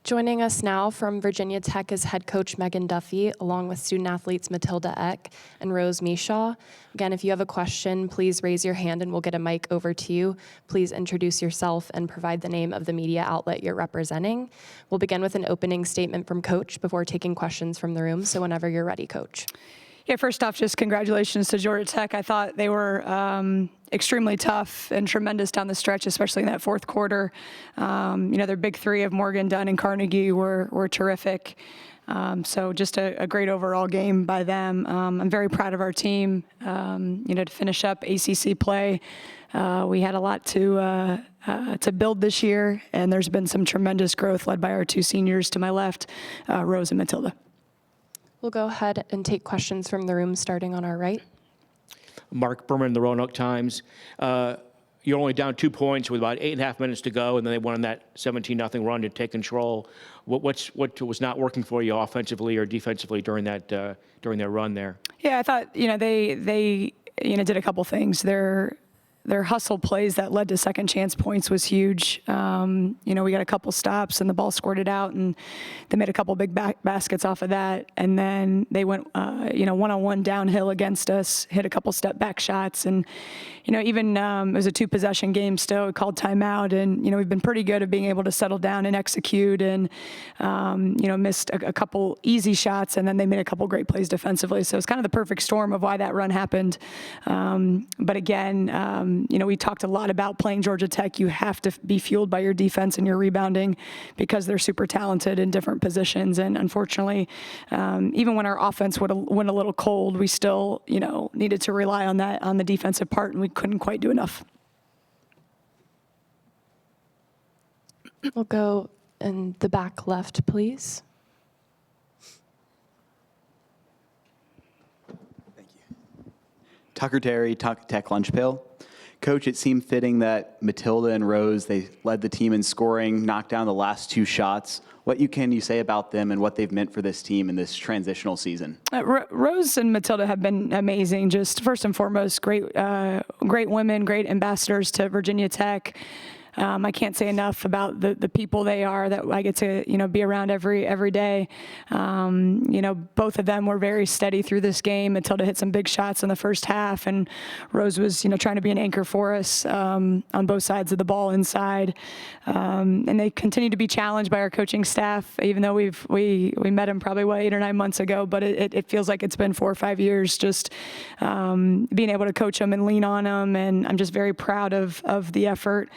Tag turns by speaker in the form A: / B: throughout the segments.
A: Joining us now from Virginia Tech is head coach Megan Duffy, along with student athletes Matilda Eck and Rose Mishaw. Again, if you have a question, please raise your hand and we'll get a mic over to you. Please introduce yourself and provide the name of the media outlet you're representing. We'll begin with an opening statement from Coach before taking questions from the room. So whenever you're ready, Coach.
B: Yeah, first off, just congratulations to Georgia Tech. I thought they were extremely tough and tremendous down the stretch, especially in that fourth quarter. Their big three of Morgan, Dunn, and Carnegie were terrific. So just a great overall game by them. I'm very proud of our team, to finish up ACC play. We had a lot to build this year, and there's been some tremendous growth led by our two seniors to my left, Rose and Matilda.
A: We'll go ahead and take questions from the room, starting on our right.
C: Mark Berman, the Roanoke Times. You're only down 2 points with about 8.5 minutes to go, and then they won on that 17-0 run to take control. What was not working for you offensively or defensively during their run there? Yeah,
B: I thought they did a couple things. Their hustle plays that led to second chance points was huge. We got a couple stops and the ball squirted out, and they made a couple big baskets off of that. And then they went, one-on-one downhill against us, hit a couple step back shots. And, even it was a 2-possession game still. We called timeout, and, we've been pretty good at being able to settle down and execute, and, missed a couple easy shots, and then they made a couple great plays defensively. So it's kind of the perfect storm of why that run happened. But again, we talked a lot about playing Georgia Tech. You have to be fueled by your defense and your rebounding because they're super talented in different positions. And unfortunately, even when our offense went a little cold, we still, needed to rely on that on the defensive part, and we couldn't quite do enough.
A: We'll go in the back left, please.
D: Thank you. Tucker Terry, Tech Lunch Pail. Coach, it seemed fitting that Matilda and Rose, they led the team in scoring, knocked down the last 2 shots. What can you say about them and what they've meant for this team in this transitional season?
B: Rose and Matilda have been amazing. Just first and foremost, great women, great ambassadors to Virginia Tech. I can't say enough about the people they are that I get to, be around every day. Both of them were very steady through this game. Matilda hit some big shots in the first half, and Rose was, trying to be an anchor for us on both sides of the ball inside. And they continue to be challenged by our coaching staff, even though we met them probably 8 or 9 months ago, but it feels like it's been 4 or 5 years just being able to coach them and lean on them. And I'm just very proud of the effort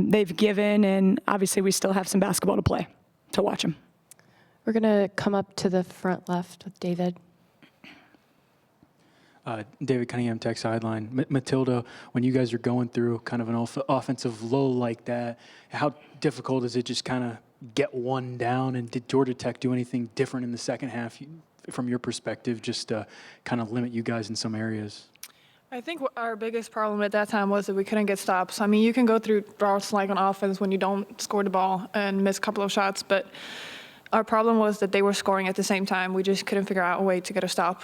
B: they've given, and obviously we still have some basketball to play, to watch them.
A: We're going to come up to the front left with David.
E: David Cunningham, Tech Sideline. Matilda, when you guys are going through kind of an offensive lull like that, how difficult is it just kind of get one down? And did Georgia Tech do anything different in the second half from your perspective, just to kind of limit you guys in some areas?
F: I think our biggest problem at that time was that we couldn't get stops. I mean, you can go through droughts like on offense when you don't score the ball and miss a couple of shots, but our problem was that they were scoring at the same time. We just couldn't figure out a way to get a stop.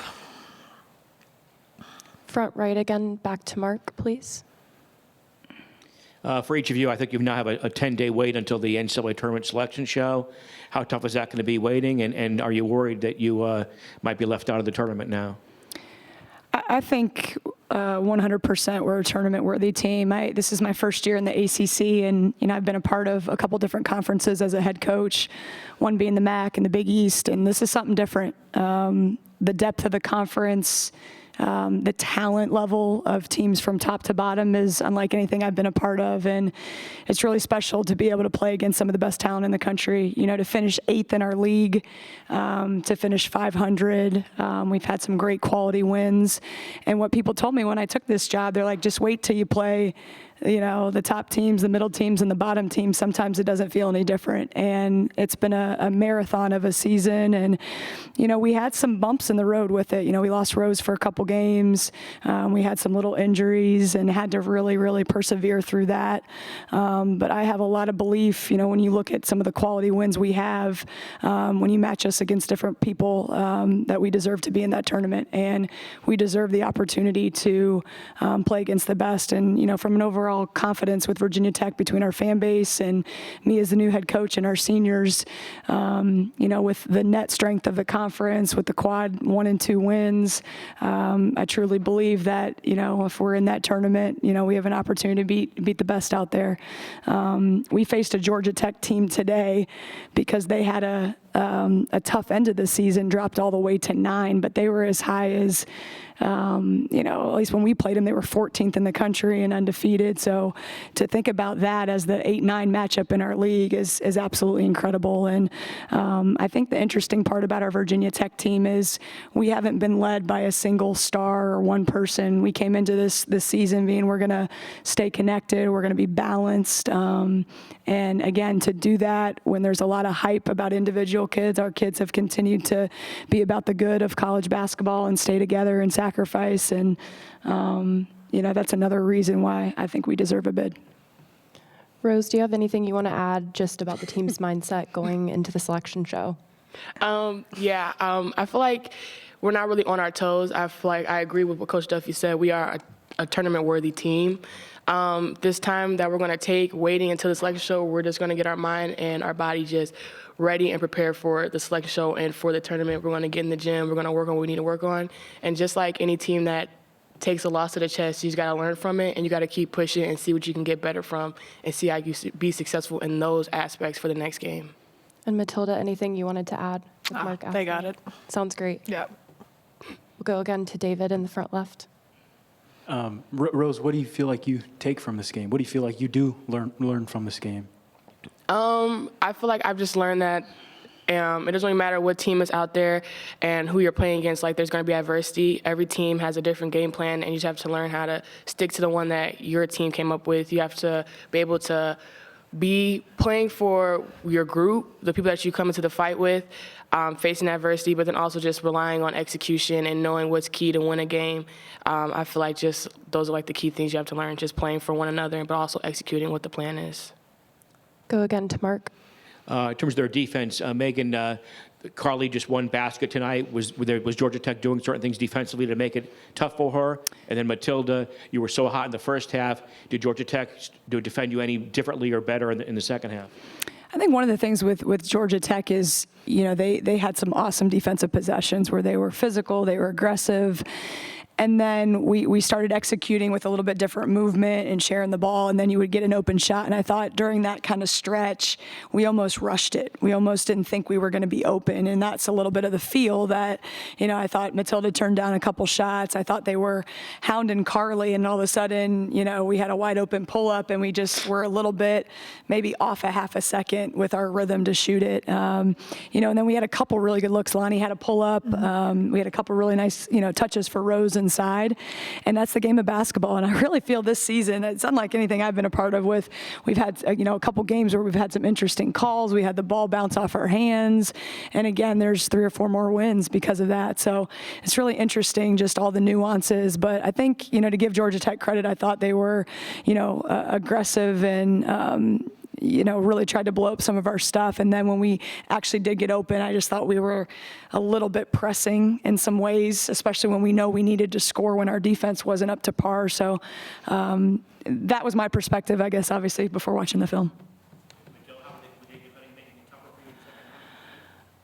A: Front right again, back to Mark, please.
C: For each of you, I think you now have a 10-day wait until the NCAA tournament selection show. How tough is that going to be waiting, and are you worried that you might be left out of the tournament now?
B: I think 100% we're a tournament-worthy team. This is my first year in the ACC, and I've been a part of a couple different conferences as a head coach, one being the MAC and the Big East, and this is something different. The depth of the conference, the talent level of teams from top to bottom is unlike anything I've been a part of, and it's really special to be able to play against some of the best talent in the country. To finish 8th in our league, to finish 500. We've had some great quality wins, and what people told me when I took this job, they're like, just wait till you play the top teams, the middle teams, and the bottom teams. Sometimes it doesn't feel any different. And it's been a marathon of a season. And, we had some bumps in the road with it. We lost Rose for a couple games. We had some little injuries and had to really, really persevere through that. But I have a lot of belief, when you look at some of the quality wins we have, when you match us against different people, that we deserve to be in that tournament. And we deserve the opportunity to play against the best. And, from an overall overall confidence with Virginia Tech between our fan base and me as the new head coach and our seniors. With the net strength of the conference, with the quad 1 and 2 wins, I truly believe that, if we're in that tournament, we have an opportunity to beat the best out there. We faced a Georgia Tech team today because they had a tough end of the season, dropped all the way to 9, but they were as high as, at least when we played them, they were 14th in the country and undefeated. So to think about that as the 8-9 matchup in our league is absolutely incredible. And I think the interesting part about our Virginia Tech team is we haven't been led by a single star or one person. We came into this season being we're going to stay connected, we're going to be balanced. And again, to do that when there's a lot of hype about individual kids, our kids have continued to be about the good of college basketball and stay together and sacrifice. And, that's another reason why I think we deserve a bid.
A: Rose, do you have anything you want to add just about the team's mindset going into the selection show?
G: I feel like we're not really on our toes. I feel like I agree with what Coach Duffy said. We are a tournament-worthy team. This time that we're going to take, waiting until the selection show, we're just going to get our mind and our body just ready and prepared for the selection show and for the tournament. We're going to get in the gym. We're going to work on what we need to work on. And just like any team that takes a loss to the chest, you just got to learn from it, and you got to keep pushing and see what you can get better from and see how you be successful in those aspects for the next game.
A: And Matilda, anything you wanted to add? With Mark
F: They
A: asking?
F: got it.
A: Sounds great.
F: Yeah.
A: We'll go again to David in the front left.
E: Rose, what do you feel like you take from this game? What do you feel like you do learn from this game?
G: I feel like I've just learned that it doesn't really matter what team is out there and who you're playing against. Like, there's going to be adversity. Every team has a different game plan, and you just have to learn how to stick to the one that your team came up with. You have to be able to be playing for your group, the people that you come into the fight with, facing adversity, but then also just relying on execution and knowing what's key to win a game. I feel like just those are like the key things you have to learn, just playing for one another, but also executing what the plan is.
A: Go again to Mark.
C: In terms of their defense, Megan, Carly just one basket tonight. Was Georgia Tech doing certain things defensively to make it tough for her? And then Matilda, you were so hot in the first half. Did Georgia Tech defend you any differently or better in the second half?
B: I think one of the things with Georgia Tech is, they had some awesome defensive possessions where they were physical, they were aggressive. And then we started executing with a little bit different movement and sharing the ball, and then you would get an open shot. And I thought during that kind of stretch, we almost rushed it. We almost didn't think we were going to be open, and that's a little bit of the feel that, I thought Matilda turned down a couple shots. I thought they were hounding Carly, and all of a sudden, we had a wide open pull-up, and we just were a little bit maybe off a half a second with our rhythm to shoot it. And then we had a couple really good looks. Lonnie had a pull-up. We had a couple really nice, touches for Rose inside, and that's the game of basketball. And I really feel this season, it's unlike anything I've been a part of with, we've had, a couple games where we've had some interesting calls. We had the ball bounce off our hands. And again, there's 3 or 4 more wins because of that. So it's really interesting, just all the nuances. But I think, to give Georgia Tech credit, I thought they were, aggressive and, really tried to blow up some of our stuff. And then when we actually did get open, I just thought we were a little bit pressing in some ways, especially when we know we needed to score when our defense wasn't up to par. So that was my perspective, I guess, obviously, before watching the film.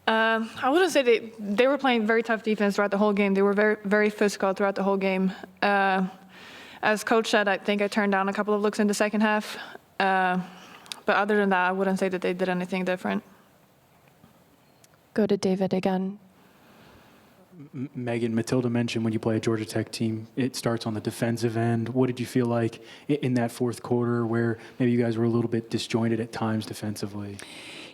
F: I wouldn't say they were playing very tough defense throughout the whole game. They were very, very physical throughout the whole game. As Coach said, I think I turned down a couple of looks in the second half. But other than that, I wouldn't say that they did anything different.
A: Go to David again.
E: Megan, Matilda mentioned when you play a Georgia Tech team, it starts on the defensive end. What did you feel like in that fourth quarter where maybe you guys were a little bit disjointed at times defensively?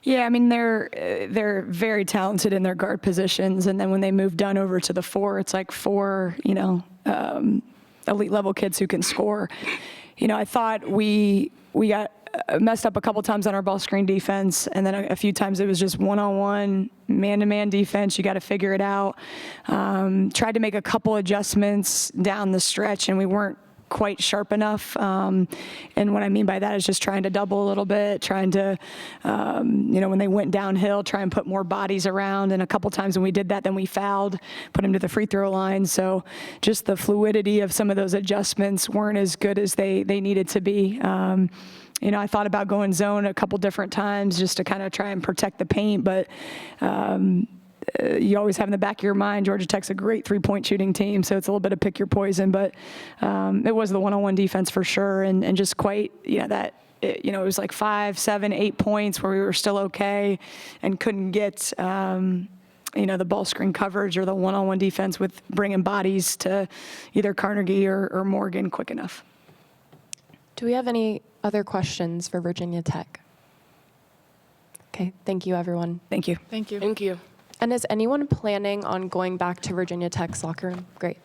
B: Yeah, I mean, they're very talented in their guard positions. And then when they move Dunn over to the 4, it's like 4, elite level kids who can score. I thought we got messed up a couple times on our ball screen defense, and then a few times it was just one-on-one, man-to-man defense. You got to figure it out. Tried to make a couple adjustments down the stretch, and we weren't quite sharp enough. And what I mean by that is just trying to double a little bit, trying to, when they went downhill, try and put more bodies around. And a couple times when we did that, then we fouled, put them to the free throw line. So just the fluidity of some of those adjustments weren't as good as they needed to be. I thought about going zone a couple different times just to kind of try and protect the paint, but you always have in the back of your mind, Georgia Tech's a great three-point shooting team, so it's a little bit of pick your poison. But it was the one-on-one defense for sure, and just quite, it was like 5, 7, 8 points where we were still okay and couldn't get, the ball screen coverage or the one-on-one defense with bringing bodies to either Carnegie or Morgan quick enough.
A: Do we have any other questions for Virginia Tech? Okay, thank you, everyone.
B: Thank you.
F: Thank you.
G: Thank you.
A: And is anyone planning on going back to Virginia Tech's locker room? Great.